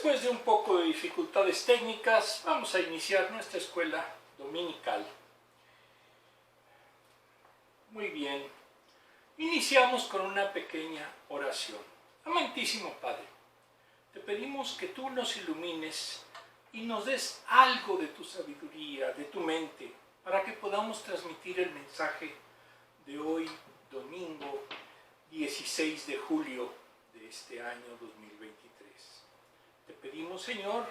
Después de un poco de dificultades técnicas, vamos a iniciar nuestra escuela dominical. Muy bien, iniciamos con una pequeña oración. Amantísimo Padre, te pedimos que tú nos ilumines y nos des algo de tu sabiduría, de tu mente, para que podamos transmitir el mensaje de hoy, domingo 16 de julio de este año 2023. Te pedimos, Señor,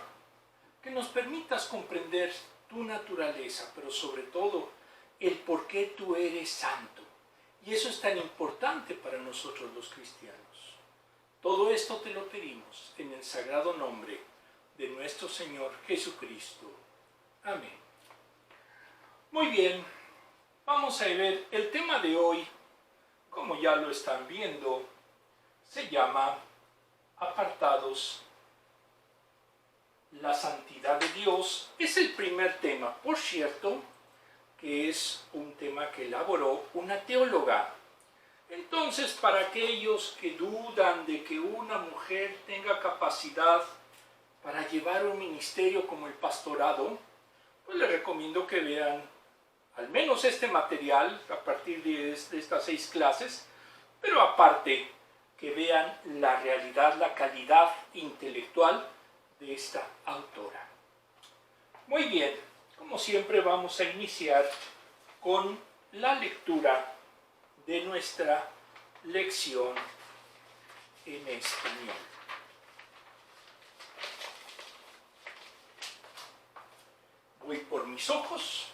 que nos permitas comprender tu naturaleza, pero sobre todo el por qué tú eres santo. Y eso es tan importante para nosotros los cristianos. Todo esto te lo pedimos en el sagrado nombre de nuestro Señor Jesucristo. Amén. Muy bien, vamos a ver el tema de hoy, como ya lo están viendo, se llama Apartados. La santidad de Dios es el primer tema, por cierto, que es un tema que elaboró una teóloga. Entonces, para aquellos que dudan de que una mujer tenga capacidad para llevar un ministerio como el pastorado, pues les recomiendo que vean al menos este material a partir de estas 6 clases, pero aparte que vean la realidad, la calidad intelectual de esta autora. Muy bien, como siempre vamos a iniciar con la lectura de nuestra lección en español. Voy por mis ojos.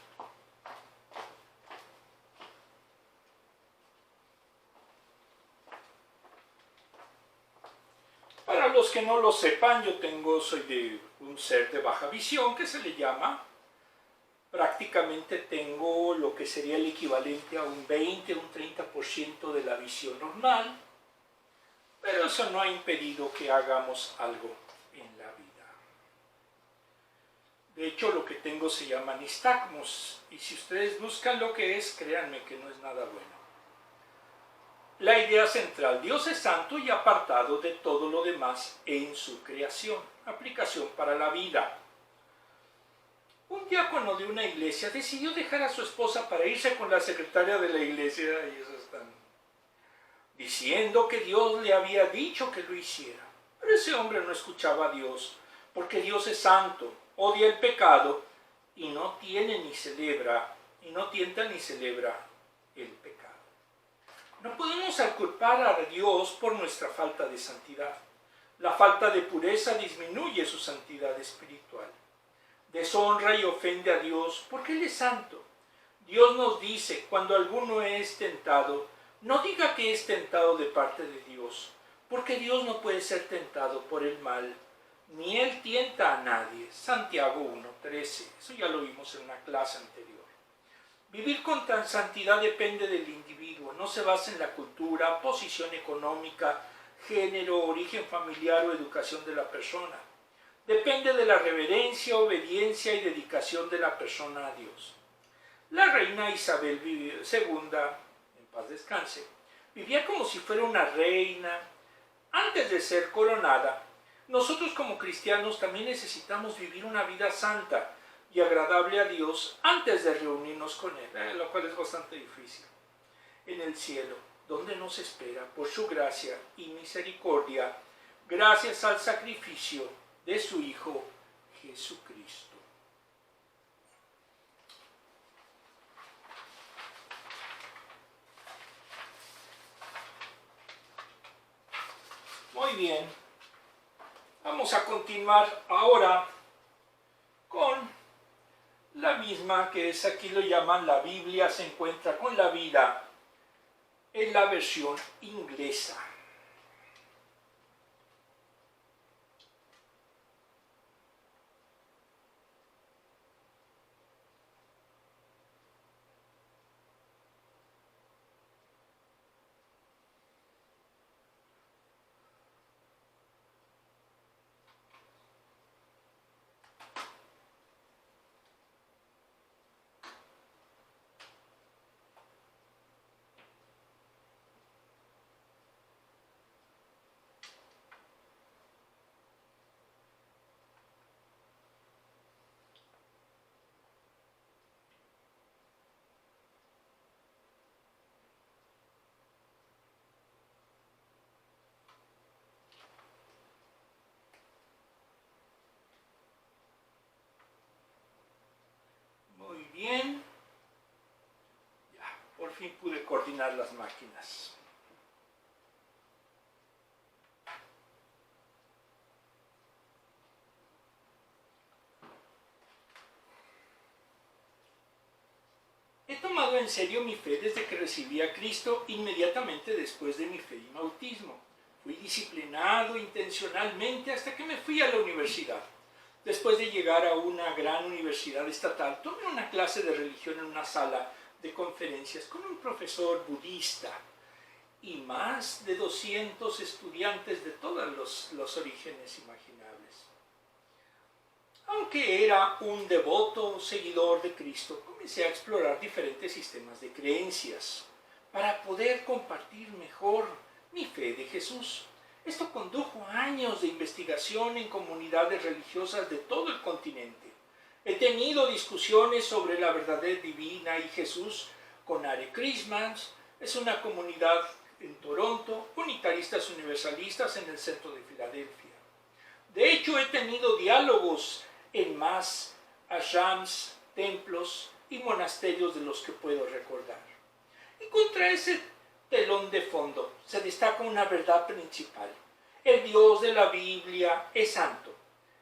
Para los que no lo sepan, soy de un ser de baja visión que se le llama. Prácticamente tengo lo que sería el equivalente a un 20, un 30% de la visión normal, pero eso no ha impedido que hagamos algo en la vida. De hecho, lo que tengo se llama nistagmos, y si ustedes buscan lo que es, créanme que no es nada bueno. La idea central: Dios es santo y apartado de todo lo demás en su creación. Aplicación para la vida. Un diácono de una iglesia decidió dejar a su esposa para irse con la secretaria de la iglesia, y eso están diciendo que Dios le había dicho que lo hiciera. Pero ese hombre no escuchaba a Dios, porque Dios es santo, odia el pecado y no tienta ni celebra el pecado. No podemos culpar a Dios por nuestra falta de santidad. La falta de pureza disminuye su santidad espiritual. Deshonra y ofende a Dios porque Él es santo. Dios nos dice: cuando alguno es tentado, no diga que es tentado de parte de Dios, porque Dios no puede ser tentado por el mal, ni Él tienta a nadie. Santiago 1:13. Eso ya lo vimos en una clase anterior. Vivir con tan santidad depende del individuo, no se basa en la cultura, posición económica, género, origen familiar o educación de la persona. Depende de la reverencia, obediencia y dedicación de la persona a Dios. La reina Isabel II, en paz descanse, vivía como si fuera una reina antes de ser coronada. Nosotros como cristianos también necesitamos vivir una vida santa y agradable a Dios antes de reunirnos con Él, lo cual es bastante difícil. En el cielo, donde nos espera por su gracia y misericordia, gracias al sacrificio de su Hijo Jesucristo. Muy bien, vamos a continuar ahora con la misma que es, aquí lo llaman la Biblia se encuentra con la vida, en la versión inglesa. fin pude coordinar las máquinas. He tomado en serio mi fe desde que recibí a Cristo inmediatamente después de mi fe y bautismo. Fui disciplinado intencionalmente hasta que me fui a la universidad. Después de llegar a una gran universidad estatal, tomé una clase de religión en una sala de conferencias con un profesor budista y más de 200 estudiantes de todos los orígenes imaginables. Aunque era un devoto seguidor de Cristo, comencé a explorar diferentes sistemas de creencias para poder compartir mejor mi fe de Jesús. Esto condujo a años de investigación en comunidades religiosas de todo el continente. He tenido discusiones sobre la verdad divina y Jesús con Hare Krishnas. Es una comunidad en Toronto, unitaristas universalistas en el centro de Filadelfia. De hecho, he tenido diálogos en más ashrams, templos y monasterios de los que puedo recordar. Y contra ese telón de fondo se destaca una verdad principal. El Dios de la Biblia es santo.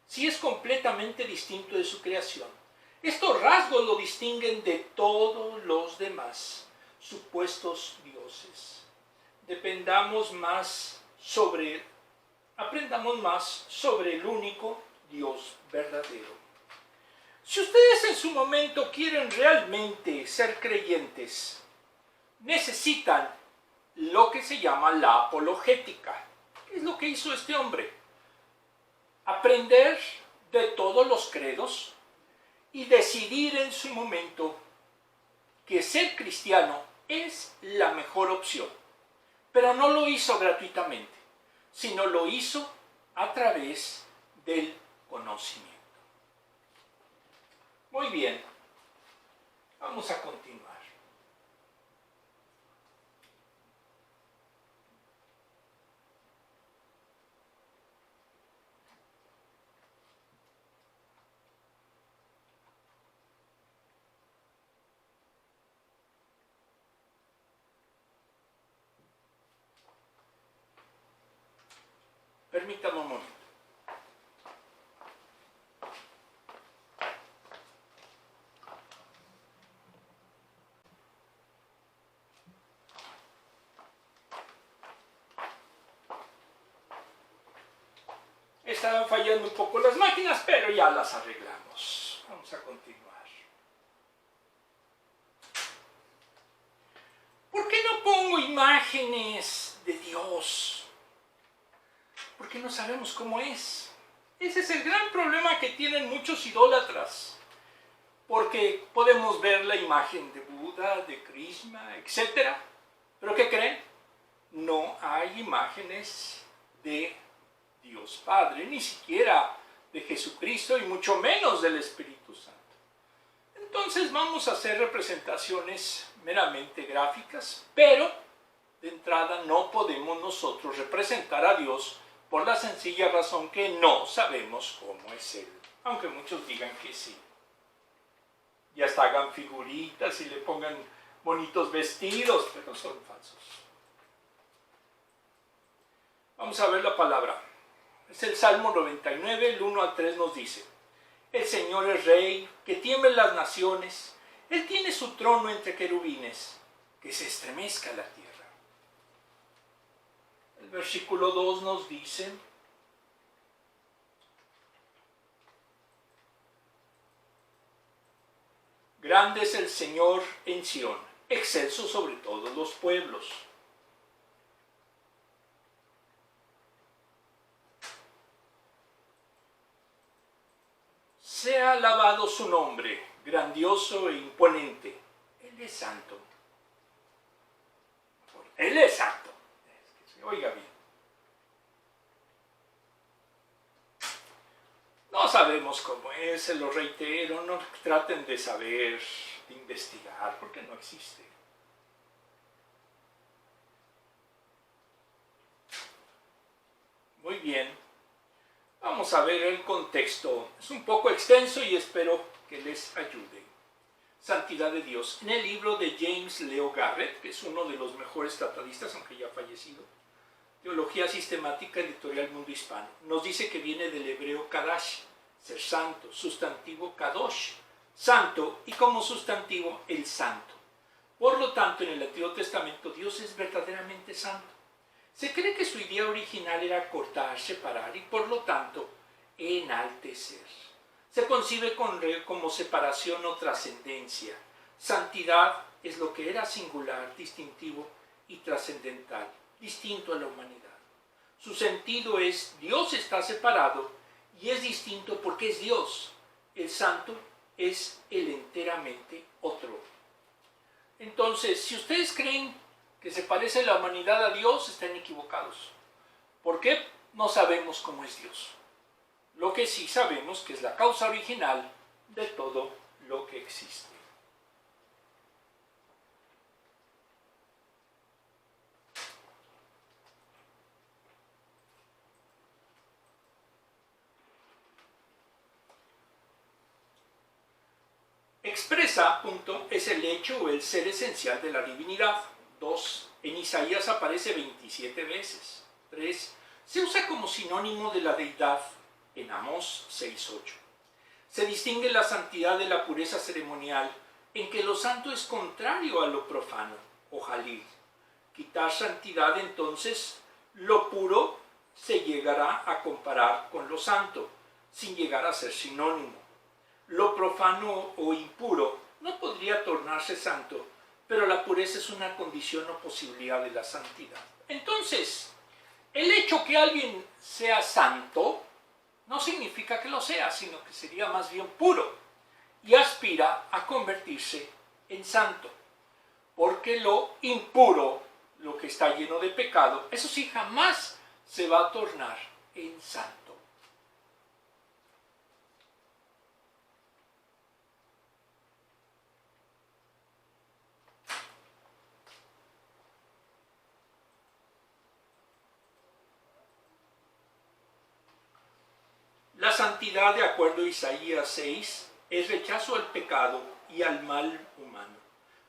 Sí es completamente distinto de su creación. Estos rasgos lo distinguen de todos los demás supuestos dioses. Aprendamos más sobre el único Dios verdadero. Si ustedes en su momento quieren realmente ser creyentes, necesitan lo que se llama la apologética. ¿Qué es lo que hizo este hombre? Aprender de todos los credos y decidir en su momento que ser cristiano es la mejor opción. Pero no lo hizo gratuitamente, sino lo hizo a través del conocimiento. Muy bien, vamos a continuar. Permítame un momento. Estaban fallando un poco las máquinas, pero ya las arreglamos. Vamos a continuar. ¿Por qué no pongo imágenes de Dios? Porque no sabemos cómo es. Ese es el gran problema que tienen muchos idólatras. Porque podemos ver la imagen de Buda, de Krishna, etc. ¿Pero qué creen? No hay imágenes de Dios Padre, ni siquiera de Jesucristo y mucho menos del Espíritu Santo. Entonces vamos a hacer representaciones meramente gráficas, pero de entrada no podemos nosotros representar a Dios por la sencilla razón que no sabemos cómo es Él, aunque muchos digan que sí. Y hasta hagan figuritas y le pongan bonitos vestidos, pero son falsos. Vamos a ver la palabra. Es el Salmo 99, el 1 al 3 nos dice: el Señor es Rey, que tiemblen las naciones, Él tiene su trono entre querubines, que se estremezca la tierra. El versículo 2 nos dice: grande es el Señor en Sión, excelso sobre todos los pueblos. Sea alabado su nombre, grandioso e imponente. Él es santo. Él es santo. Que se oiga bien. No sabemos cómo es, se lo reitero, no traten de saber, de investigar, porque no existe. Muy bien. Vamos a ver el contexto. Es un poco extenso y espero que les ayude. santidad de Dios. En el libro de James Leo Garrett, que es uno de los mejores tratadistas, aunque ya ha fallecido, Teología Sistemática, editorial Mundo Hispano, nos dice que viene del hebreo kadash, ser santo, sustantivo kadosh, santo, y como sustantivo el santo. Por lo tanto, en el Antiguo Testamento Dios es verdaderamente santo. Se cree que su idea original era cortar, separar y por lo tanto enaltecer. Se concibe como separación o trascendencia. Santidad es lo que era singular, distintivo y trascendental, distinto a la humanidad. Su sentido es Dios está separado y es distinto porque es Dios. El santo es el enteramente otro. Entonces, si ustedes creen que se parece la humanidad a Dios, están equivocados. ¿Por qué? No sabemos cómo es Dios. Lo que sí sabemos que es la causa original de todo lo que existe. Expresa, punto, es el hecho o el ser esencial de la divinidad. 2. En Isaías aparece 27 veces. 3. Se usa como sinónimo de la deidad en Amós 6:8. Se distingue la santidad de la pureza ceremonial en que lo santo es contrario a lo profano, o jalil. Quitar santidad, entonces, lo puro se llegará a comparar con lo santo, sin llegar a ser sinónimo. Lo profano o impuro no podría tornarse santo, pero la pureza es una condición o posibilidad de la santidad. Entonces, el hecho que alguien sea santo no significa que lo sea, sino que sería más bien puro y aspira a convertirse en santo. Porque lo impuro, lo que está lleno de pecado, eso sí jamás se va a tornar en santo. La santidad, de acuerdo a Isaías 6, es rechazo al pecado y al mal humano.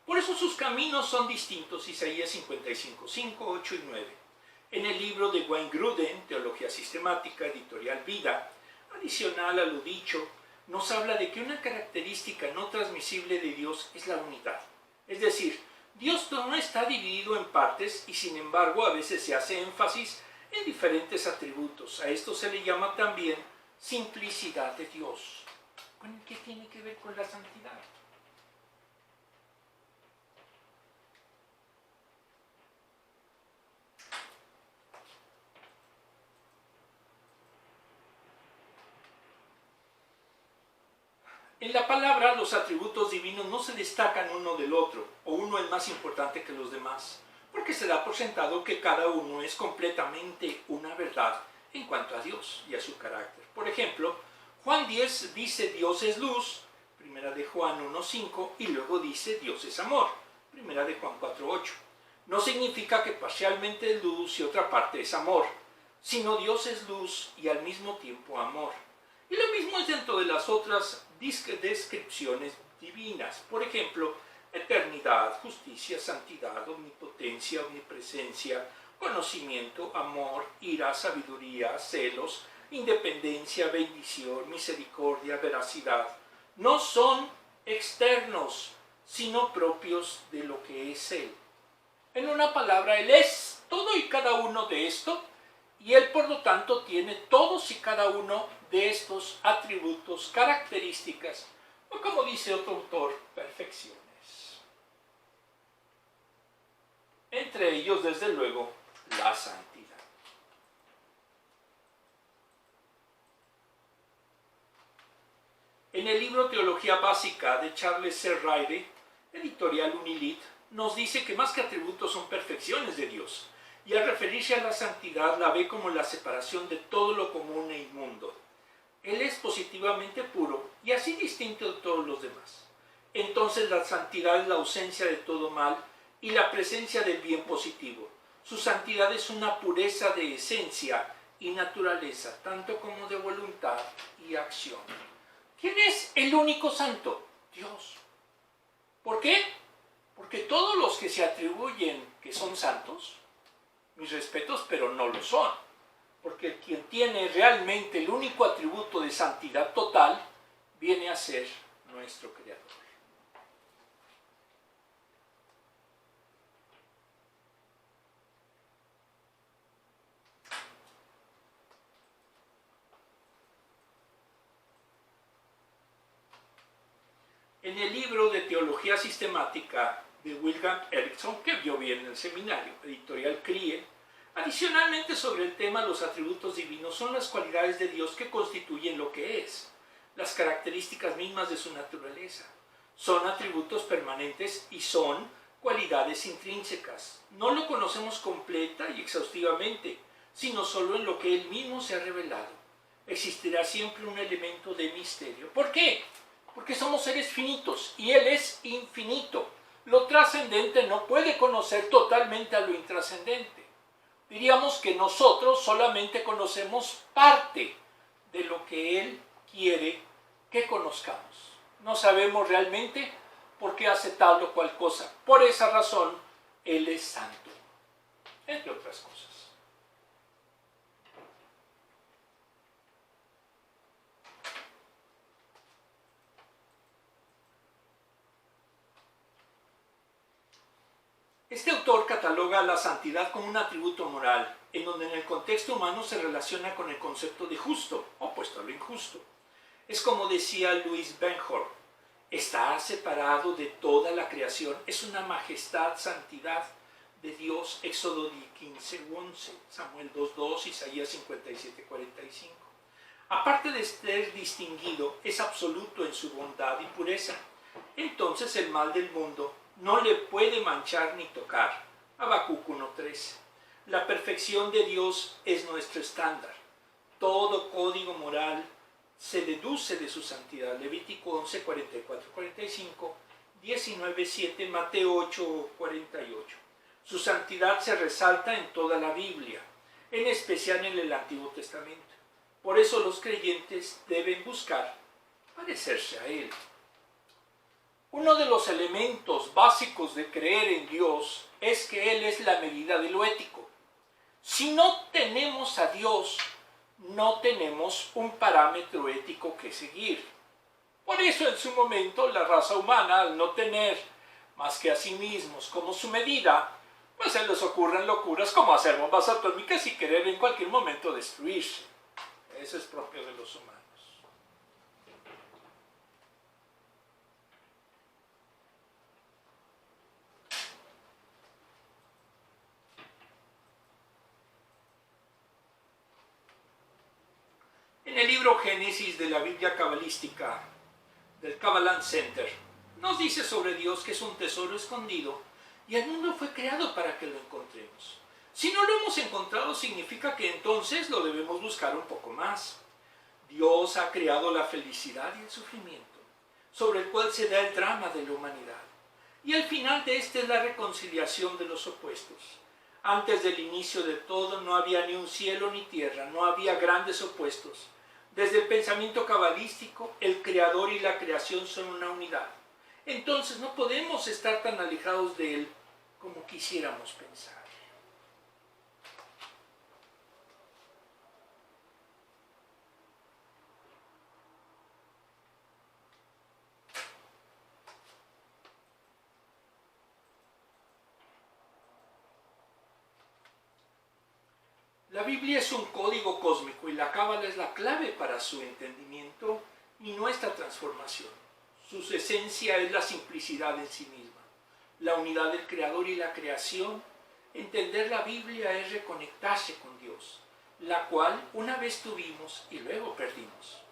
Por eso sus caminos son distintos, Isaías 55, 5, 8 y 9. En el libro de Wayne Grudem, Teología Sistemática, editorial Vida, adicional a lo dicho, nos habla de que una característica no transmisible de Dios es la unidad. Es decir, Dios no está dividido en partes y sin embargo a veces se hace énfasis en diferentes atributos. A esto se le llama también simplicidad de Dios. ¿Qué tiene que ver con la santidad? En la palabra, los atributos divinos no se destacan uno del otro, o uno es más importante que los demás, porque se da por sentado que cada uno es completamente una verdad en cuanto a Dios y a su carácter. Por ejemplo, Juan 10 dice Dios es luz, primera de Juan 1:5, y luego dice Dios es amor, primera de Juan 4:8. No significa que parcialmente es luz y otra parte es amor, sino Dios es luz y al mismo tiempo amor. Y lo mismo es dentro de las otras descripciones divinas. Por ejemplo, eternidad, justicia, santidad, omnipotencia, omnipresencia, conocimiento, amor, ira, sabiduría, celos, independencia, bendición, misericordia, veracidad. No son externos, sino propios de lo que es Él. En una palabra, Él es todo y cada uno de esto, y Él por lo tanto tiene todos y cada uno de estos atributos, características, o como dice otro autor, perfecciones. Entre ellos, desde luego, la santidad. En el libro Teología Básica de Charles C. Riley, editorial Unilit, nos dice que más que atributos son perfecciones de Dios, y al referirse a la santidad la ve como la separación de todo lo común e inmundo. Él es positivamente puro y así distinto de todos los demás. Entonces la santidad es la ausencia de todo mal y la presencia del bien positivo. Su santidad es una pureza de esencia y naturaleza, tanto como de voluntad y acción. ¿Quién es el único santo? Dios. ¿Por qué? Porque todos los que se atribuyen que son santos, mis respetos, pero no lo son. Porque quien tiene realmente el único atributo de santidad total viene a ser nuestro Creador. En el libro de Teología Sistemática de Wilhelm Erickson, que vio bien en el seminario, editorial CRIE, adicionalmente sobre el tema los atributos divinos son las cualidades de Dios que constituyen lo que es, las características mismas de su naturaleza. Son atributos permanentes y son cualidades intrínsecas. No lo conocemos completa y exhaustivamente, sino solo en lo que Él mismo se ha revelado. Existirá siempre un elemento de misterio. ¿Por qué? Porque somos seres finitos y Él es infinito. Lo trascendente no puede conocer totalmente a lo intrascendente. Diríamos que nosotros solamente conocemos parte de lo que Él quiere que conozcamos. No sabemos realmente por qué hace tal o cual cosa. Por esa razón, Él es santo, entre otras cosas. Este autor cataloga la santidad como un atributo moral, en donde en el contexto humano se relaciona con el concepto de justo, opuesto a lo injusto. Es como decía Louis Benhor, está separado de toda la creación, es una majestad, santidad de Dios, Éxodo 15:11, Samuel 2:2, Isaías 57:45. Aparte de ser distinguido, es absoluto en su bondad y pureza. Entonces el mal del mundo no le puede manchar ni tocar. Habacuc 1:13. La perfección de Dios es nuestro estándar. Todo código moral se deduce de su santidad. Levítico 11:44-45, 19:7, Mateo 8:48. Su santidad se resalta en toda la Biblia, en especial en el Antiguo Testamento. Por eso los creyentes deben buscar parecerse a Él. Uno de los elementos básicos de creer en Dios es que Él es la medida de lo ético. Si no tenemos a Dios, no tenemos un parámetro ético que seguir. Por eso en su momento la raza humana, al no tener más que a sí mismos como su medida, pues se les ocurren locuras como hacer bombas atómicas y querer en cualquier momento destruirse. Eso es propio de los humanos. En el libro Génesis de la Biblia cabalística del Kabbalah Center, nos dice sobre Dios que es un tesoro escondido y el mundo fue creado para que lo encontremos. Si no lo hemos encontrado, significa que entonces lo debemos buscar un poco más. Dios ha creado la felicidad y el sufrimiento, sobre el cual se da el drama de la humanidad. Y el final de este es la reconciliación de los opuestos. Antes del inicio de todo no había ni un cielo ni tierra, no había grandes opuestos. Desde el pensamiento cabalístico, el creador y la creación son una unidad. Entonces no podemos estar tan alejados de Él como quisiéramos pensar. La Biblia es un código cósmico y la Cábala es la clave para su entendimiento y nuestra transformación. Su esencia es la simplicidad en sí misma, la unidad del Creador y la creación. Entender la Biblia es reconectarse con Dios, la cual una vez tuvimos y luego perdimos.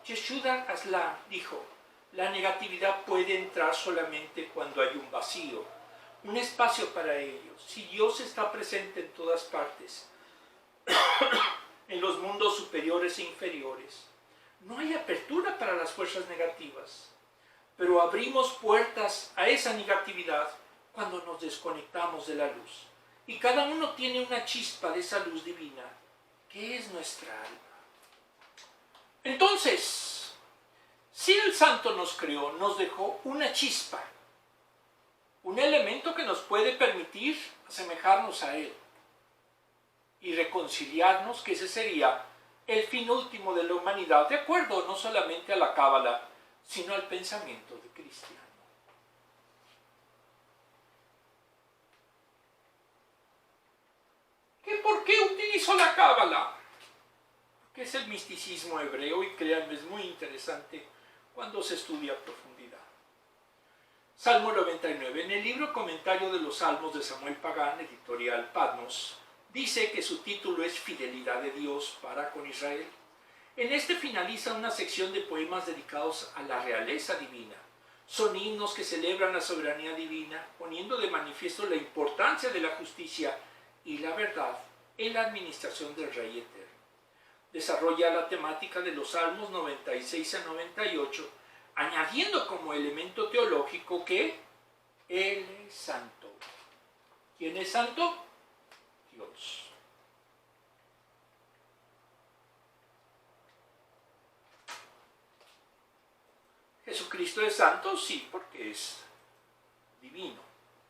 Yeshua Aslan dijo, la negatividad puede entrar solamente cuando hay un vacío, un espacio para ello. Si Dios está presente en todas partes, en los mundos superiores e inferiores, no hay apertura para las fuerzas negativas, pero abrimos puertas a esa negatividad cuando nos desconectamos de la luz. Y cada uno tiene una chispa de esa luz divina, que es nuestra alma. Entonces, si el Santo nos creó, nos dejó una chispa, un elemento que nos puede permitir asemejarnos a Él y reconciliarnos, que ese sería el fin último de la humanidad, de acuerdo no solamente a la cábala, sino al pensamiento de cristiano. ¿Por qué utilizo la cábala? Porque es el misticismo hebreo y créanme, es muy interesante cuando se estudia a profundidad. Salmo 99. En el libro Comentario de los Salmos de Samuel Pagán, editorial Patmos, dice que su título es Fidelidad de Dios para con Israel. En este finaliza una sección de poemas dedicados a la realeza divina. Son himnos que celebran la soberanía divina, poniendo de manifiesto la importancia de la justicia y la verdad en la administración del Rey Eterno. Desarrolla la temática de los Salmos 96 a 98, añadiendo como elemento teológico que Él es santo. ¿Quién es santo? Dios. ¿Jesucristo es santo? Sí, porque es divino.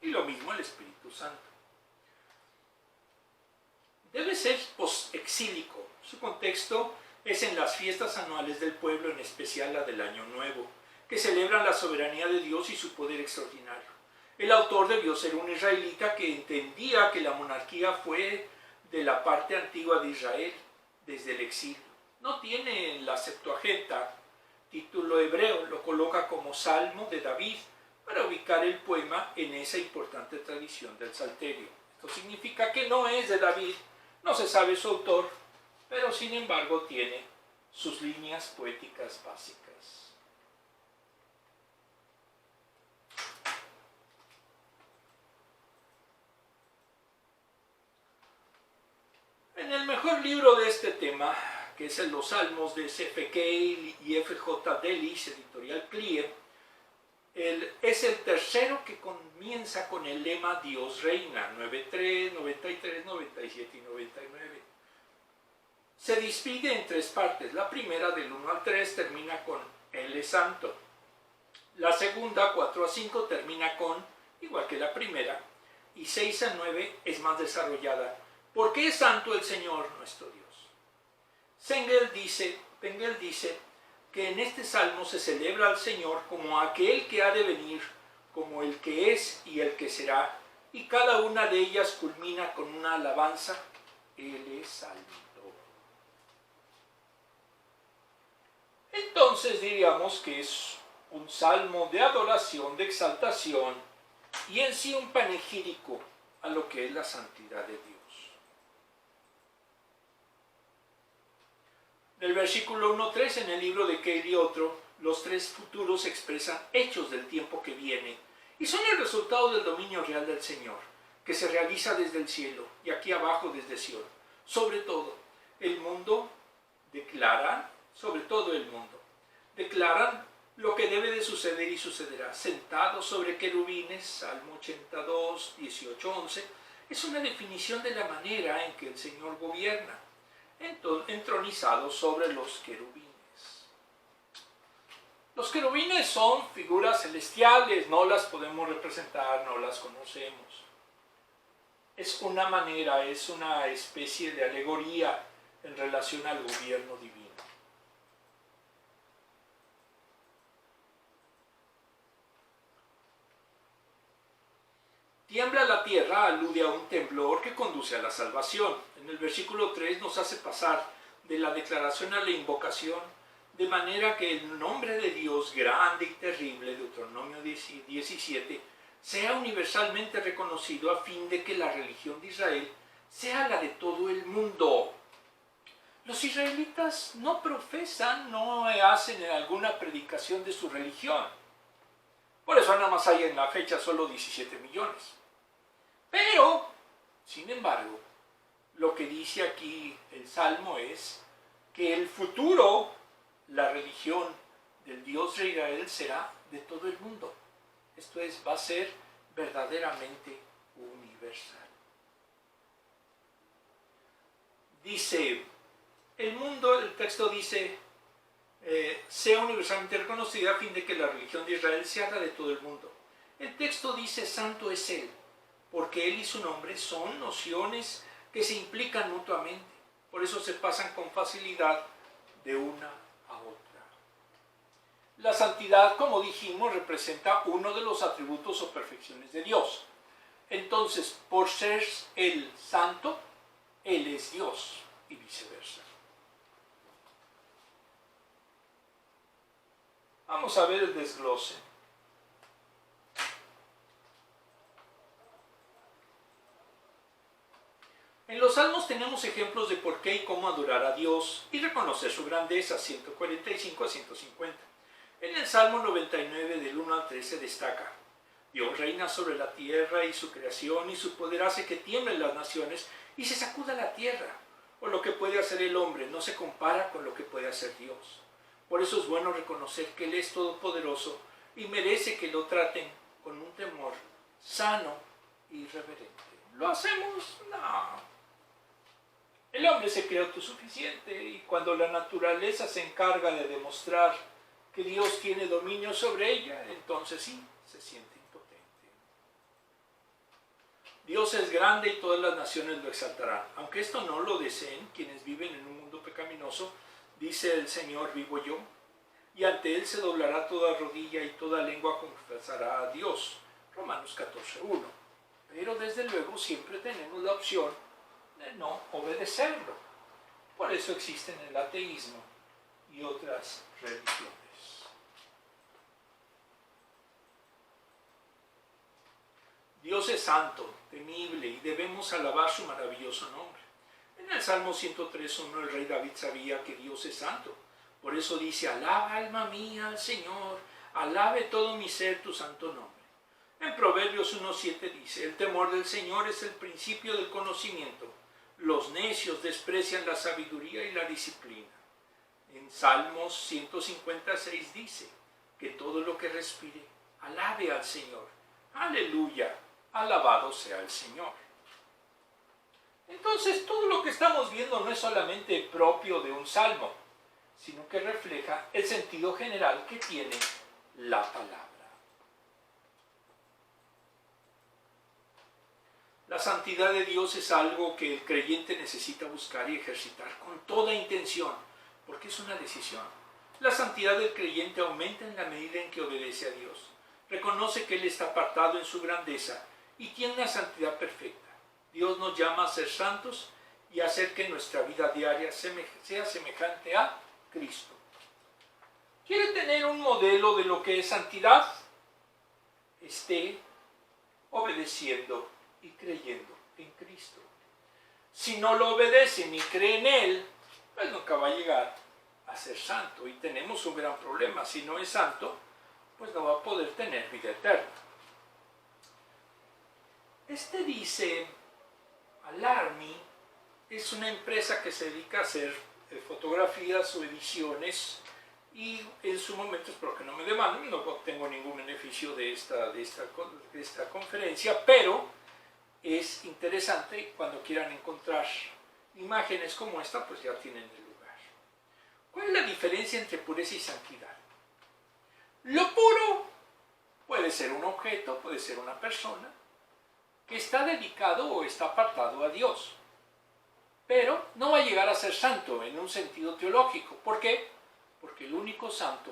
Y lo mismo el Espíritu Santo. Debe ser post-exílico. Su contexto es en las fiestas anuales del pueblo, en especial la del Año Nuevo, que celebran la soberanía de Dios y su poder extraordinario. El autor debió ser un israelita que entendía que la monarquía fue de la parte antigua de Israel, desde el exilio. No tiene en la Septuaginta título hebreo, lo coloca como Salmo de David para ubicar el poema en esa importante tradición del Salterio. Esto significa que no es de David, no se sabe su autor, pero sin embargo tiene sus líneas poéticas básicas. En el mejor libro de este tema, que es en los Salmos de C.F. Keil y F.J. Delis, editorial Plie, es el tercero que comienza con el lema Dios reina, 93, 93, 97 y 99. Se divide en tres partes. La primera, del 1 al 3, termina con Él es santo. La segunda, 4 a 5, termina con, igual que la primera, y 6 a 9 es más desarrollada. ¿Por qué es santo el Señor nuestro Dios? Pengel dice que en este salmo se celebra al Señor como aquel que ha de venir, como el que es y el que será, y cada una de ellas culmina con una alabanza, Él es santo. Entonces diríamos que es un salmo de adoración, de exaltación, y en sí un panegírico a lo que es la santidad de Dios. En el versículo 1-3, en el libro de Keil y otro, los tres futuros expresan hechos del tiempo que viene y son el resultado del dominio real del Señor, que se realiza desde el cielo y aquí abajo desde Sion. Sobre todo el mundo declaran lo que debe de suceder y sucederá. Sentados sobre querubines, Salmo 82, 18, 11, es una definición de la manera en que el Señor gobierna, entronizados sobre los querubines. Los querubines son figuras celestiales, no las podemos representar, no las conocemos. Es una manera, es una especie de alegoría en relación al gobierno divino. Tiembla la tierra alude a un temblor que conduce a la salvación. En el versículo 3 nos hace pasar de la declaración a la invocación, de manera que el nombre de Dios grande y terrible, Deuteronomio 17, sea universalmente reconocido a fin de que la religión de Israel sea la de todo el mundo. Los israelitas no profesan, no hacen alguna predicación de su religión. Por eso nada más hay en la fecha solo 17 millones. Pero, sin embargo, lo que dice aquí el Salmo es que el futuro, la religión del Dios de Israel será de todo el mundo. Esto es, va a ser verdaderamente universal. Dice, el mundo, el texto dice, sea universalmente reconocida a fin de que la religión de Israel sea la de todo el mundo. El texto dice santo es Él, porque Él y su nombre son nociones que se implican mutuamente. Por eso se pasan con facilidad de una a otra. La santidad, como dijimos, representa uno de los atributos o perfecciones de Dios. Entonces, por ser Él santo, Él es Dios y viceversa. Vamos a ver el desglose. En los salmos tenemos ejemplos de por qué y cómo adorar a Dios y reconocer su grandeza, 145 a 150. En el Salmo 99 del 1 al 3 se destaca: Dios reina sobre la tierra y su creación, y su poder hace que tiemblen las naciones y se sacuda la tierra. O lo que puede hacer el hombre no se compara con lo que puede hacer Dios. Por eso es bueno reconocer que Él es todopoderoso y merece que lo traten con un temor sano y reverente. ¿Lo hacemos? No. El hombre se cree autosuficiente y cuando la naturaleza se encarga de demostrar que Dios tiene dominio sobre ella, entonces sí, se siente impotente. Dios es grande y todas las naciones lo exaltarán. Aunque esto no lo deseen quienes viven en un mundo pecaminoso, dice el Señor, vivo yo, y ante Él se doblará toda rodilla y toda lengua confesará a Dios. Romanos 14:1. Pero desde luego siempre tenemos la opción de no obedecerlo. Por eso existen el ateísmo y otras religiones. Dios es santo, temible, y debemos alabar su maravilloso nombre. En el Salmo 103:1 el rey David sabía que Dios es santo. Por eso dice: alaba alma mía al Señor, alabe todo mi ser tu santo nombre. En Proverbios 1:7 dice: el temor del Señor es el principio del conocimiento. Los necios desprecian la sabiduría y la disciplina. En Salmos 156 dice: que todo lo que respire, alabe al Señor. Aleluya, alabado sea el Señor. Entonces, todo lo que estamos viendo no es solamente propio de un salmo, sino que refleja el sentido general que tiene la palabra. La santidad de Dios es algo que el creyente necesita buscar y ejercitar con toda intención, porque es una decisión. La santidad del creyente aumenta en la medida en que obedece a Dios. Reconoce que Él está apartado en su grandeza y tiene una santidad perfecta. Dios nos llama a ser santos y a hacer que nuestra vida diaria sea semejante a Cristo. ¿Quiere tener un modelo de lo que es santidad? Esté obedeciendo y creyendo en Cristo. Si no lo obedece ni cree en Él, pues nunca va a llegar a ser santo. Y tenemos un gran problema: si no es santo, pues no va a poder tener vida eterna. Dice, Alarmi es una empresa que se dedica a hacer fotografías o ediciones, y en su momento, espero que no me demanden, no tengo ningún beneficio de esta conferencia, pero es interesante. Cuando quieran encontrar imágenes como esta, pues ya tienen el lugar. ¿Cuál es la diferencia entre pureza y santidad? Lo puro puede ser un objeto, puede ser una persona que está dedicado o está apartado a Dios, pero no va a llegar a ser santo en un sentido teológico. ¿Por qué? Porque el único santo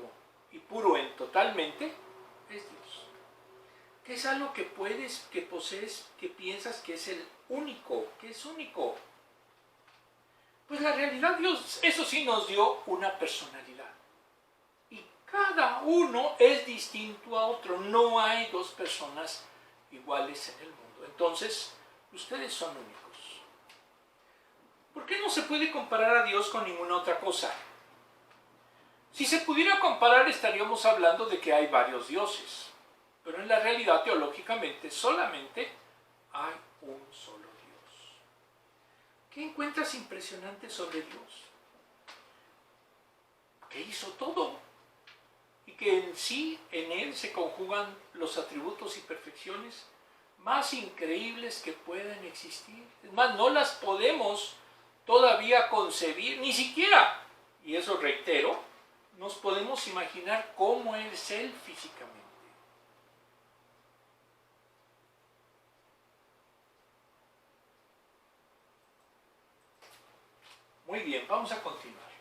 y puro en totalmente es Dios. ¿Qué es algo que puedes, que posees, que piensas que es el único, que es único? Pues la realidad, Dios, eso sí, nos dio una personalidad. Y cada uno es distinto a otro. No hay dos personas iguales en el mundo. Entonces, ustedes son únicos. ¿Por qué no se puede comparar a Dios con ninguna otra cosa? Si se pudiera comparar, estaríamos hablando de que hay varios dioses. Pero en la realidad, teológicamente, solamente hay un solo Dios. ¿Qué encuentras impresionante sobre Dios? Que hizo todo. Y que en sí, en Él se conjugan los atributos y perfecciones más increíbles que pueden existir. Es más, no las podemos todavía concebir, ni siquiera, y eso reitero, nos podemos imaginar cómo es Él físicamente. Muy bien, vamos a continuar.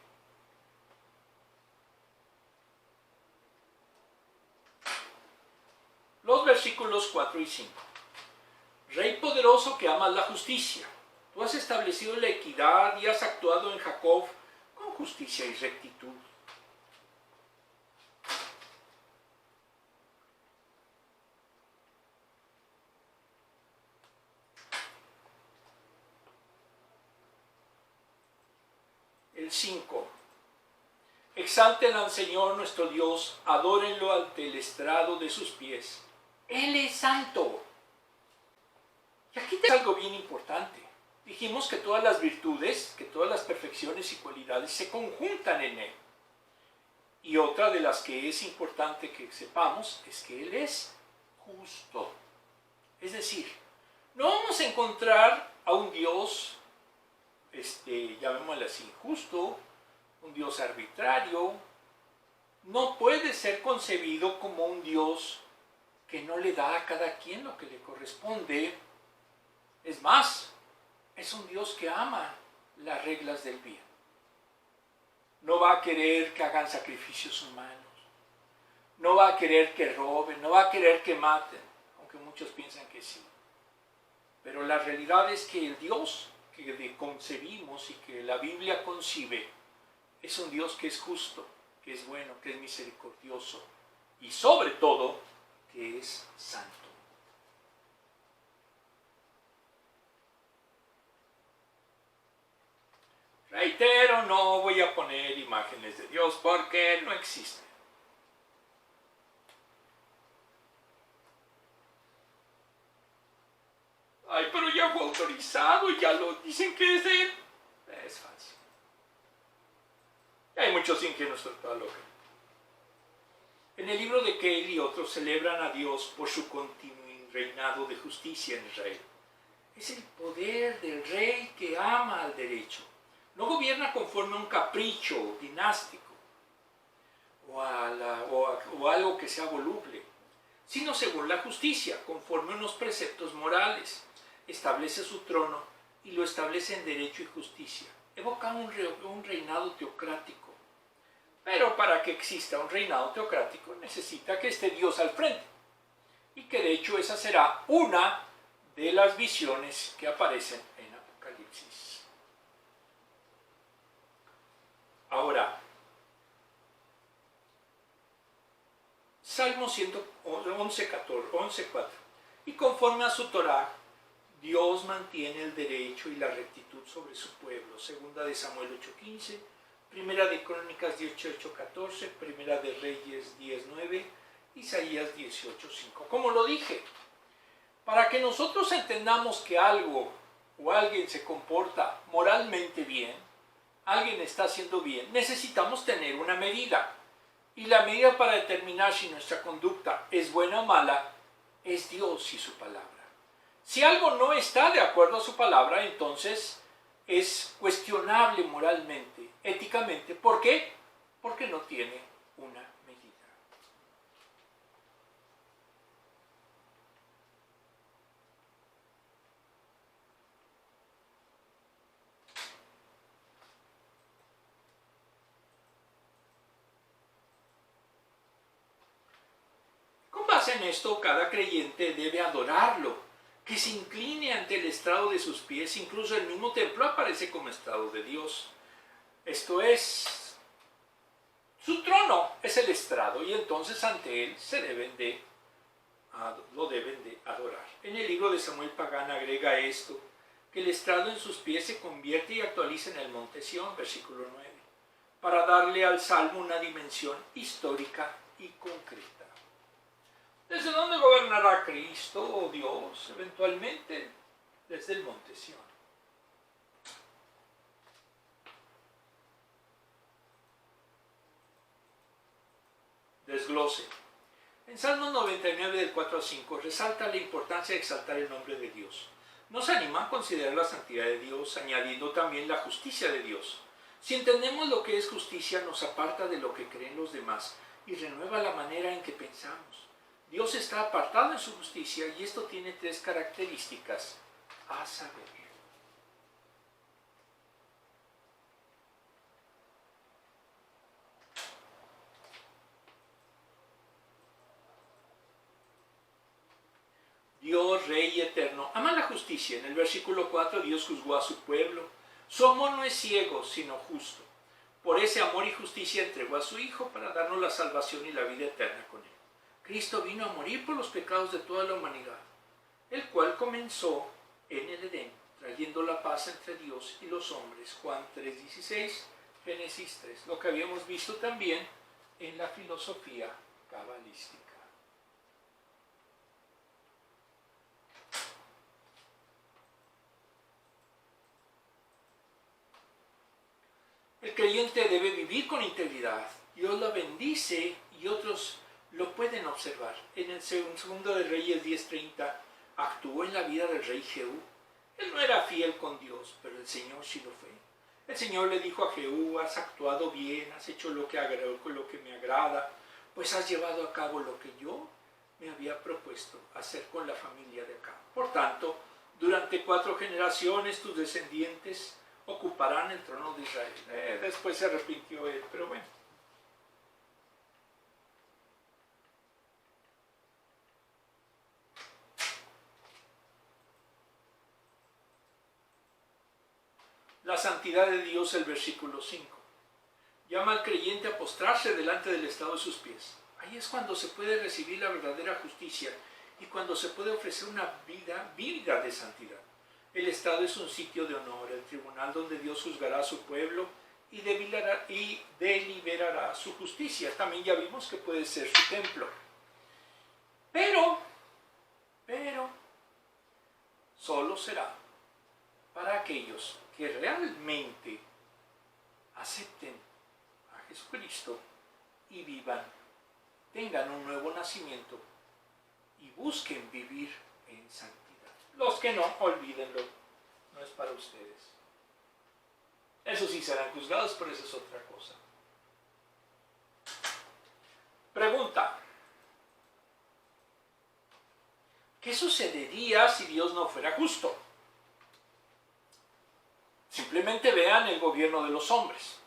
Los versículos 4 y 5. Rey poderoso que amas la justicia, tú has establecido la equidad y has actuado en Jacob con justicia y rectitud. El 5. Exalten al Señor nuestro Dios, adórenlo ante el estrado de sus pies. Él es santo. Y aquí tenemos algo bien importante. Dijimos que todas las virtudes, que todas las perfecciones y cualidades se conjuntan en Él. Y otra de las que es importante que sepamos es que Él es justo. Es decir, no vamos a encontrar a un Dios, llamémosle así, injusto, un Dios arbitrario. No puede ser concebido como un Dios que no le da a cada quien lo que le corresponde. Es más, es un Dios que ama las reglas del bien. No va a querer que hagan sacrificios humanos. No va a querer que roben, no va a querer que maten, aunque muchos piensan que sí. Pero la realidad es que el Dios que concebimos y que la Biblia concibe es un Dios que es justo, que es bueno, que es misericordioso y sobre todo que es santo. Reitero, no voy a poner imágenes de Dios porque no existen. Ay, pero ya fue autorizado y ya lo dicen que es de él. Es fácil. Y hay muchos ingenuos por toda loca. En el libro de Keil y otros celebran a Dios por su continuo reinado de justicia en Israel. Es el poder del rey que ama al derecho. No gobierna conforme a un capricho dinástico o algo que sea voluble, sino según la justicia, conforme a unos preceptos morales. Establece su trono y lo establece en derecho y justicia. Evoca un reinado teocrático. Pero para que exista un reinado teocrático necesita que esté Dios al frente. Y que de hecho esa será una de las visiones que aparecen en Apocalipsis. Ahora, Salmo 11:4. Y conforme a su Torá, Dios mantiene el derecho y la rectitud sobre su pueblo. Segunda de Samuel 8:15, Primera de Crónicas 18:14, Primera de Reyes 10:9, Isaías 18:5. Como lo dije, para que nosotros entendamos que algo o alguien se comporta moralmente bien, alguien está haciendo bien, necesitamos tener una medida. Y la medida para determinar si nuestra conducta es buena o mala es Dios y su palabra. Si algo no está de acuerdo a su palabra, entonces es cuestionable moralmente, éticamente. ¿Por qué? Porque no tiene una medida. Con base en esto, cada creyente debe adorarlo, que se incline ante el estrado de sus pies. Incluso el mismo templo aparece como estrado de Dios. Esto es, su trono es el estrado y entonces ante él lo deben de adorar. En el libro de Samuel Pagán agrega esto, que el estrado en sus pies se convierte y actualiza en el monte Sión, versículo 9, para darle al salmo una dimensión histórica y concreta. ¿Desde dónde gobernará Cristo o Dios? Eventualmente, desde el monte Sión. Desglose. En Salmo 99 del 4 a 5 resalta la importancia de exaltar el nombre de Dios. Nos anima a considerar la santidad de Dios, añadiendo también la justicia de Dios. Si entendemos lo que es justicia, nos aparta de lo que creen los demás y renueva la manera en que pensamos. Dios está apartado en su justicia y esto tiene tres características a saber. Dios, Rey eterno, ama la justicia. En el versículo 4, Dios juzgó a su pueblo. Su amor no es ciego, sino justo. Por ese amor y justicia entregó a su Hijo para darnos la salvación y la vida eterna con Él. Cristo vino a morir por los pecados de toda la humanidad, el cual comenzó en el Edén, trayendo la paz entre Dios y los hombres. Juan 3:16, Génesis 3, lo que habíamos visto también en la filosofía cabalística. El creyente debe vivir con integridad. Dios lo bendice y otros lo pueden observar. En el segundo de Reyes 10:30 actuó en la vida del rey Jehú. Él no era fiel con Dios, pero el Señor sí lo fue. El Señor le dijo a Jehú: has actuado bien, has hecho lo que me agrada, pues has llevado a cabo lo que yo me había propuesto hacer con la familia de Acab. Por tanto, durante 4 generaciones tus descendientes ocuparán el trono de Israel. Después se arrepintió él, pero bueno. La santidad de Dios, el versículo 5. Llama al creyente a postrarse delante del estrado de sus pies. Ahí es cuando se puede recibir la verdadera justicia y cuando se puede ofrecer una vida de santidad. El estrado es un sitio de honor, el tribunal donde Dios juzgará a su pueblo y deliberará su justicia. También ya vimos que puede ser su templo. Pero, solo será para aquellos que realmente acepten a Jesucristo y vivan, tengan un nuevo nacimiento y busquen vivir en santidad. Los que no, olvídenlo, no es para ustedes. Eso sí serán juzgados, pero eso es otra cosa. Pregunta: ¿qué sucedería si Dios no fuera justo? Simplemente vean el gobierno de los hombres.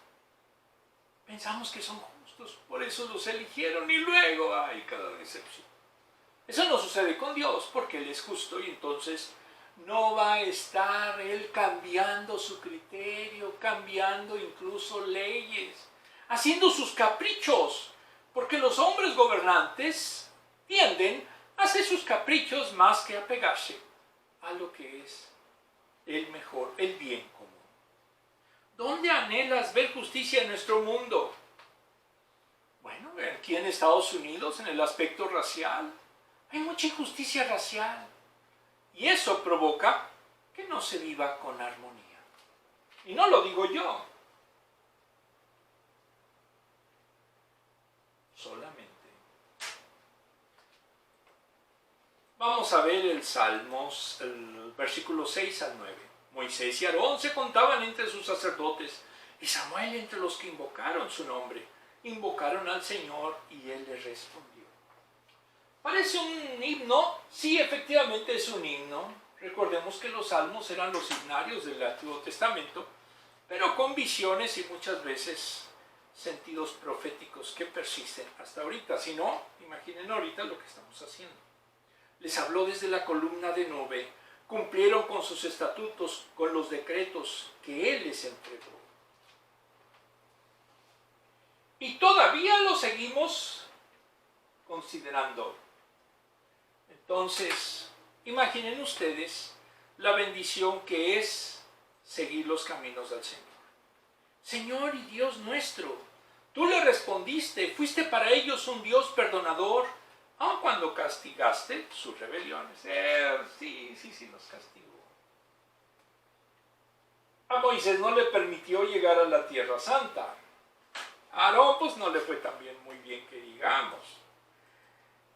Pensamos que son justos, por eso los eligieron y luego hay cada decepción. Eso no sucede con Dios porque Él es justo y entonces no va a estar Él cambiando su criterio, cambiando incluso leyes, haciendo sus caprichos, porque los hombres gobernantes tienden a hacer sus caprichos más que a pegarse a lo que es el mejor, el bien común. ¿Dónde anhelas ver justicia en nuestro mundo? Bueno, aquí en Estados Unidos, en el aspecto racial, hay mucha injusticia racial. Y eso provoca que no se viva con armonía. Y no lo digo yo. Solamente. Vamos a ver el Salmos, el versículo 6 al 9. Moisés y Aarón se contaban entre sus sacerdotes, y Samuel entre los que invocaron su nombre. Invocaron al Señor y Él les respondió. ¿Parece un himno? Sí, efectivamente es un himno. Recordemos que los salmos eran los himnarios del Antiguo Testamento, pero con visiones y muchas veces sentidos proféticos que persisten hasta ahorita. Si no, imaginen ahorita lo que estamos haciendo. Les habló desde la columna de nube, cumplieron con sus estatutos, con los decretos que Él les entregó. Y todavía lo seguimos considerando. Entonces, imaginen ustedes la bendición que es seguir los caminos del Señor. Señor y Dios nuestro, tú le respondiste, fuiste para ellos un Dios perdonador, aun cuando castigaste sus rebeliones. Sí, los castigó. A Moisés no le permitió llegar a la Tierra Santa. A Aarón pues no le fue también muy bien que digamos.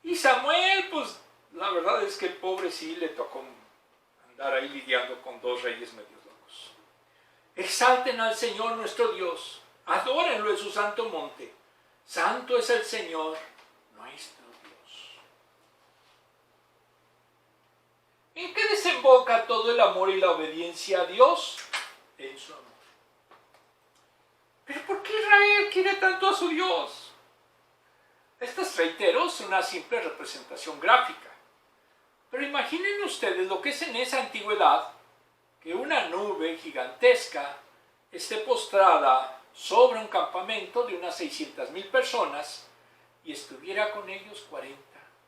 Y Samuel pues la verdad es que el pobre sí le tocó andar ahí lidiando con 2 reyes medios locos. Exalten al Señor nuestro Dios, adórenlo en su santo monte. Santo es el Señor nuestro Dios. ¿En qué desemboca todo el amor y la obediencia a Dios? En su amor. ¿Pero por qué Israel quiere tanto a su Dios? Esto es, reitero, es una simple representación gráfica. Pero imaginen ustedes lo que es en esa antigüedad, que una nube gigantesca esté postrada sobre un campamento de unas 600,000 personas y estuviera con ellos 40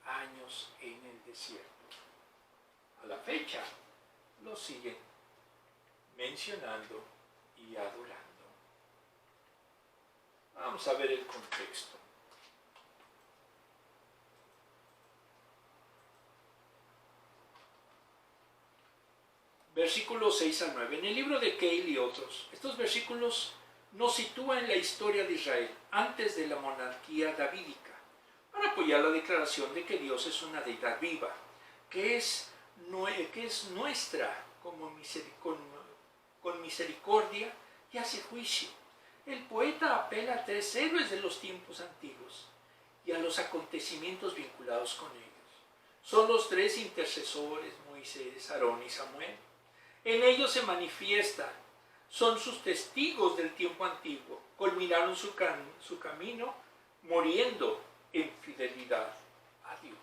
años en el desierto. A la fecha lo siguen mencionando y adorando. Vamos a ver el contexto. Versículos 6 al 9. En el libro de Keil y otros, estos versículos nos sitúan la historia de Israel antes de la monarquía davídica, para apoyar la declaración de que Dios es una deidad viva, que es nuestra con misericordia y hace juicio. El poeta apela a 3 héroes de los tiempos antiguos y a los acontecimientos vinculados con ellos. Son los 3 intercesores, Moisés, Aarón y Samuel. En ellos se manifiestan, son sus testigos del tiempo antiguo, culminaron su camino muriendo en fidelidad a Dios.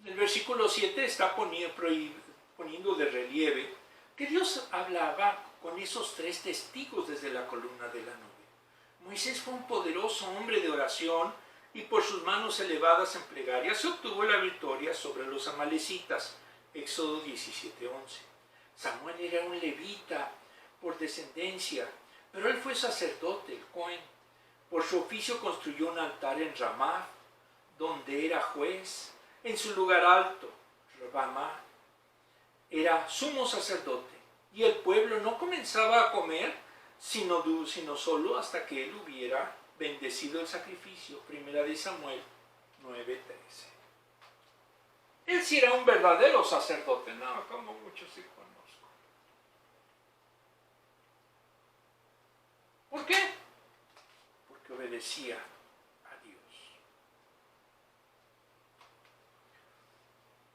El versículo 7 está poniendo de relieve que Dios hablaba con esos 3 testigos desde la columna de la nube. Moisés fue un poderoso hombre de oración y por sus manos elevadas en plegaria se obtuvo la victoria sobre los amalecitas. Éxodo 17:11. Samuel era un levita por descendencia, pero él fue sacerdote, el Cohen. Por su oficio construyó un altar en Ramá, donde era juez. En su lugar alto, Ramá, era sumo sacerdote, y el pueblo no comenzaba a comer sino solo hasta que él hubiera bendecido el sacrificio. Primera de Samuel 9:13. Él sí era un verdadero sacerdote, no como muchos sí conozco. ¿Por qué? Porque obedecía a Dios.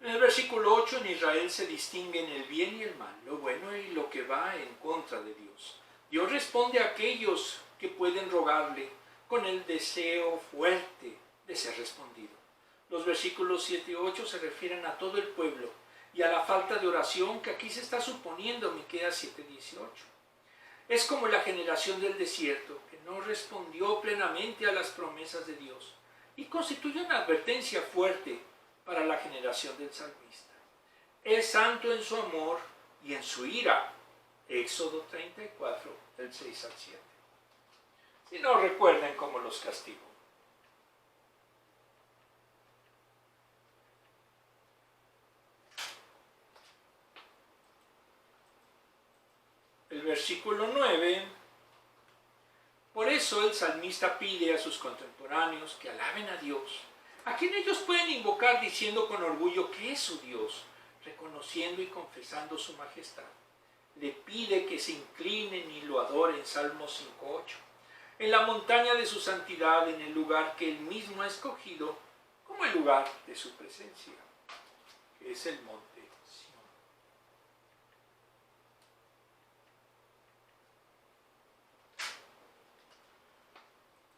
En el versículo 8, en Israel se distinguen el bien y el mal, lo bueno y lo que va en contra de Dios. Dios responde a aquellos que pueden rogarle con el deseo fuerte de ser respondido. Los versículos 7 y 8 se refieren a todo el pueblo y a la falta de oración que aquí se está suponiendo, Miqueas 7:18. Es como la generación del desierto que no respondió plenamente a las promesas de Dios y constituye una advertencia fuerte para la generación del salmista. Es santo en su amor y en su ira. Éxodo 34, del 6 al 7. Si no, recuerden cómo los castigó. El versículo 9. Por eso el salmista pide a sus contemporáneos que alaben a Dios, a quien ellos pueden invocar diciendo con orgullo que es su Dios, reconociendo y confesando su majestad. Le pide que se inclinen y lo adoren, Salmos 5:8, en la montaña de su santidad, en el lugar que él mismo ha escogido como el lugar de su presencia, que es el monte Sión.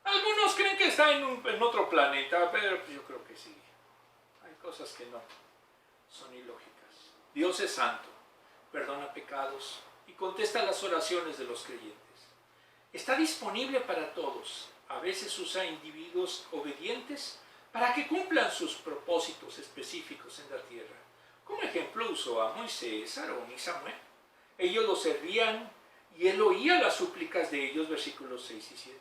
Algunos creen que está en otro planeta, pero yo creo que sí. Hay cosas que no son ilógicas. Dios es santo, perdona pecados y contesta las oraciones de los creyentes. Está disponible para todos. A veces usa individuos obedientes para que cumplan sus propósitos específicos en la tierra. Como ejemplo usó a Moisés, Aarón y Samuel. Ellos lo servían y él oía las súplicas de ellos, versículos 6 y 7.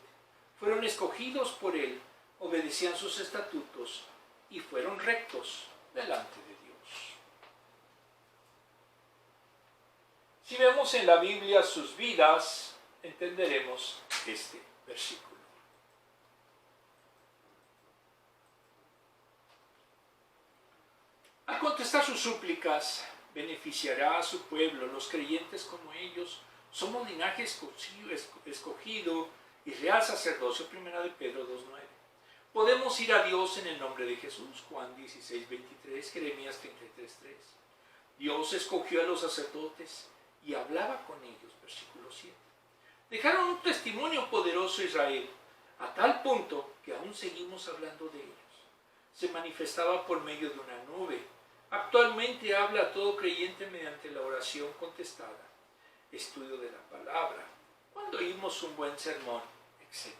Fueron escogidos por él, obedecían sus estatutos y fueron rectos delante de Dios. Si vemos en la Biblia sus vidas, entenderemos este versículo. Al contestar sus súplicas, beneficiará a su pueblo. Los creyentes como ellos somos linaje escogido y real sacerdocio, 1 de Pedro 2:9. Podemos ir a Dios en el nombre de Jesús, Juan 16:23, Jeremías 33:3. Dios escogió a los sacerdotes y hablaba con ellos, versículo 7. Dejaron un testimonio poderoso a Israel, a tal punto que aún seguimos hablando de ellos. Se manifestaba por medio de una nube. Actualmente habla a todo creyente mediante la oración contestada, estudio de la palabra, cuando oímos un buen sermón, etc.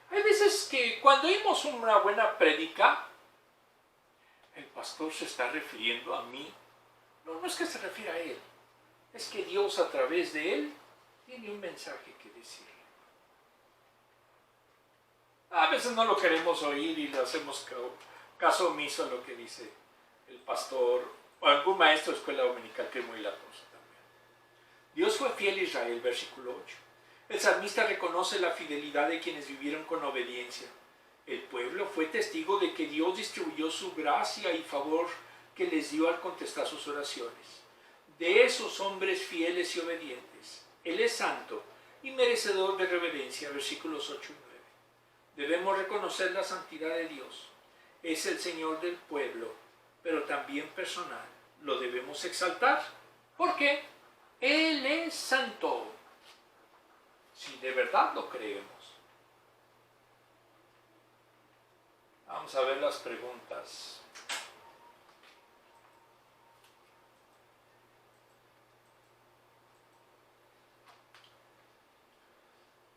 Hay veces que cuando oímos una buena prédica, el pastor se está refiriendo a mí. No es que se refiera a él, es que Dios a través de él tiene un mensaje que decirle. A veces no lo queremos oír y le hacemos caso omiso a lo que dice el pastor o algún maestro de escuela dominical que es muy latoso también. Dios fue fiel a Israel, versículo 8. El salmista reconoce la fidelidad de quienes vivieron con obediencia. El pueblo fue testigo de que Dios distribuyó su gracia y favor que les dio al contestar sus oraciones. De esos hombres fieles y obedientes, Él es santo y merecedor de reverencia, versículos 8 y 9. Debemos reconocer la santidad de Dios. Es el Señor del pueblo, pero también personal. Lo debemos exaltar. ¿Por qué? Él es santo. Si de verdad lo creemos. Vamos a ver las preguntas.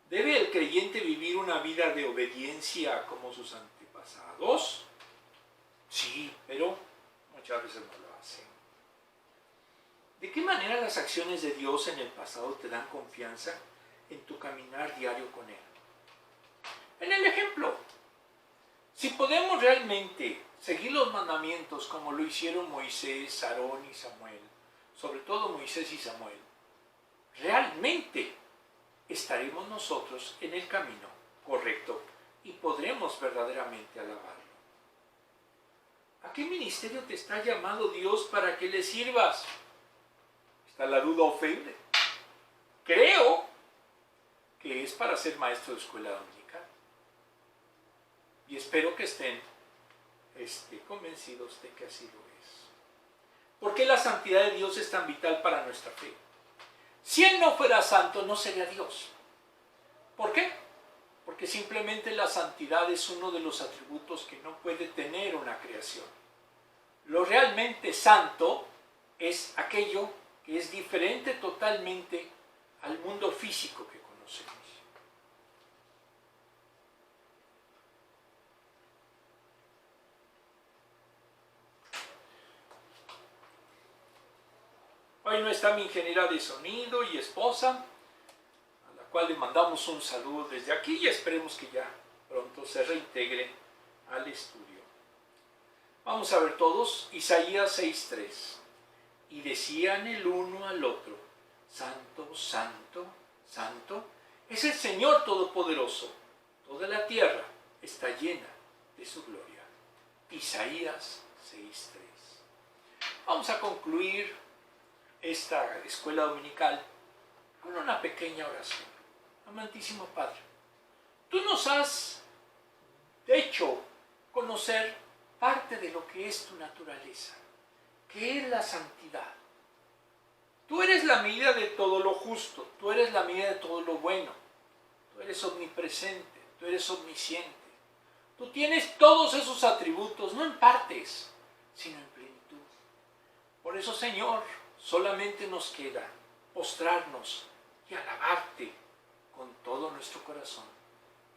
¿Debe el creyente vivir una vida de obediencia como sus antepasados? Sí, pero muchas veces no lo hacen. ¿De qué manera las acciones de Dios en el pasado te dan confianza en tu caminar diario con Él? En el ejemplo, si podemos realmente seguir los mandamientos como lo hicieron Moisés, Aarón y Samuel, sobre todo Moisés y Samuel, realmente estaremos nosotros en el camino correcto y podremos verdaderamente alabarlo. ¿A qué ministerio te está llamando Dios para que le sirvas? Está la duda ofende. Creo que es para ser maestro de escuela dominical. Y espero que estén convencidos de que así lo es. ¿Por qué la santidad de Dios es tan vital para nuestra fe? Si Él no fuera santo, no sería Dios. ¿Por qué? Porque simplemente la santidad es uno de los atributos que no puede tener una creación. Lo realmente santo es aquello que es diferente totalmente al mundo físico que conocemos. Hoy no está mi ingeniera de sonido y esposa, a la cual le mandamos un saludo desde aquí y esperemos que ya pronto se reintegre al estudio. Vamos a ver todos Isaías 6:3. Y decían el uno al otro, Santo, Santo, Santo, es el Señor Todopoderoso. Toda la tierra está llena de su gloria. Isaías 6:3. Vamos a concluir esta escuela dominical con una pequeña oración. Amantísimo Padre, tú nos has hecho conocer parte de lo que es tu naturaleza, que es la santidad. Tú eres la medida de todo lo justo, tú eres la medida de todo lo bueno, tú eres omnipresente, tú eres omnisciente. Tú tienes todos esos atributos, no en partes, sino en plenitud. Por eso, Señor, solamente nos queda postrarnos y alabarte con todo nuestro corazón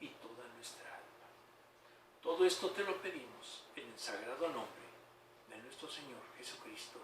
y toda nuestra alma. Todo esto te lo pedimos en el sagrado nombre de nuestro Señor Jesucristo.